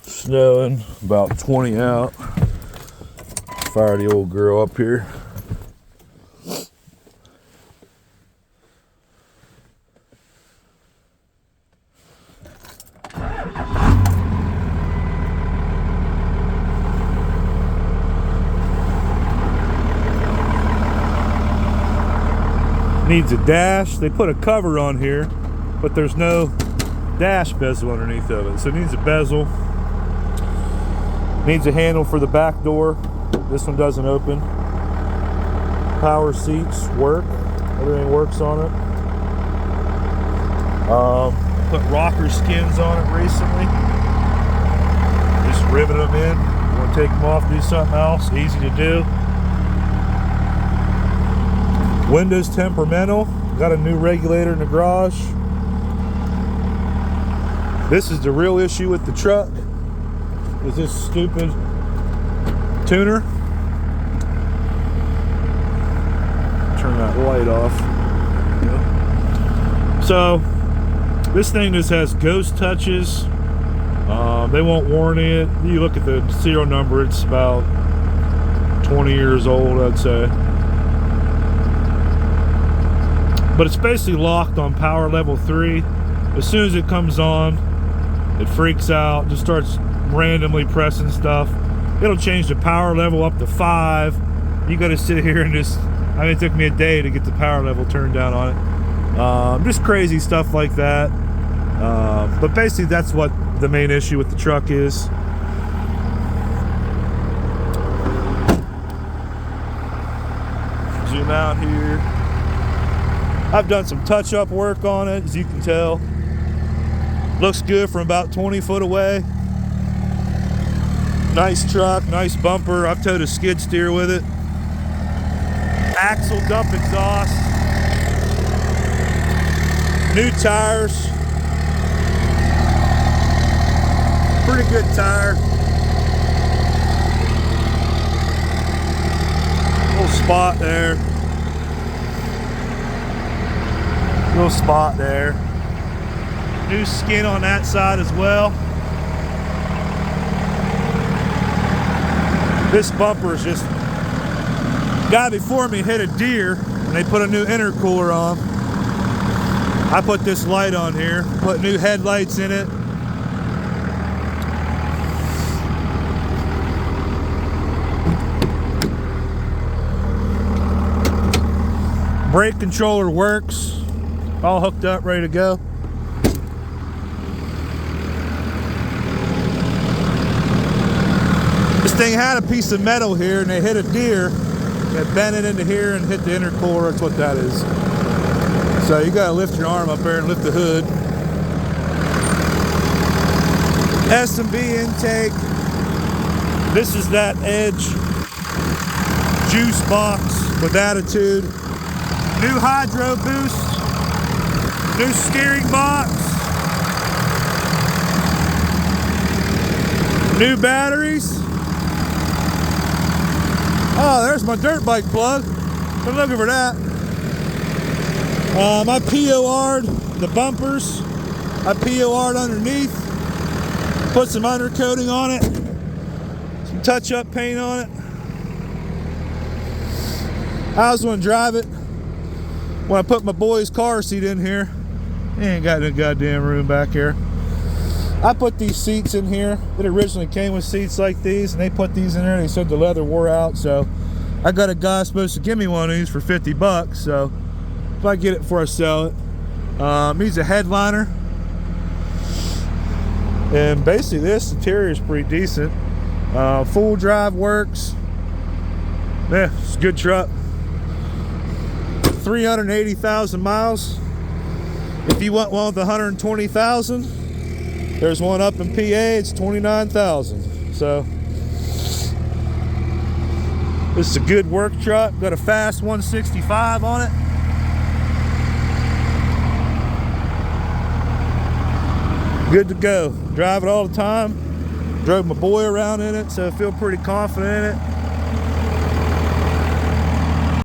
Snowing, about 20 out. Fire the old girl up here. Needs a dash. They put a cover on here, but there's no dash bezel underneath of it. So it needs a bezel. Needs a handle for the back door. This one doesn't open. Power seats work. Everything works on it. Put rocker skins on it recently. Just rivet them in. You want to take them off, do something else. Easy to do. Windows temperamental. Got a new regulator in the garage. This is the real issue with the truck. Is this stupid tuner. Turn that light off. So this thing just has ghost touches. They won't warranty it. You look at the serial number, it's about 20 years old, I'd say. But it's basically locked on power level 3. As soon as it comes on, it freaks out, just starts randomly pressing stuff. It'll change the power level up to 5. You gotta sit here and just, I mean, it took me a day to get the power level turned down on it. Just crazy stuff like that. But basically that's what the main issue with the truck is. Zoom out here. I've done some touch-up work on it, as you can tell. Looks good from about 20 foot away. Nice truck, nice bumper. I've towed a skid steer with it. Axle dump exhaust. New tires. Pretty good tire. Little spot there. Little spot there. New skin on that side as well. This bumper is just, guy before me hit a deer and they put a new intercooler on. I put this light on here, put new headlights in it. Brake controller works, all hooked up, ready to go. This thing had a piece of metal here and they hit a deer. They bent it into here and hit the intercooler. That's what that is. So you gotta lift your arm up there and lift the hood. S&B intake. This is that Edge juice box with attitude. New hydro boost. New steering box. New batteries. Oh, there's my dirt bike plug. Been looking for that. I POR'd the bumpers. I POR'd underneath. Put some undercoating on it. Some touch-up paint on it. I was going to drive it when I put my boy's car seat in here. He ain't got no goddamn room back here. I put these seats in here. It originally came with seats like these, and they put these in there. They said the leather wore out, so I got a guy supposed to give me one of these for 50 bucks. So if I get it before I sell it, needs a headliner. And basically, this interior is pretty decent. Full drive works. Yeah, it's a good truck. 380,000 miles. If you want one with 120,000. There's one up in PA, it's 29,000. So this is a good work truck. Got a fast 165 on it. Good to go. Drive it all the time. Drove my boy around in it, so I feel pretty confident in it.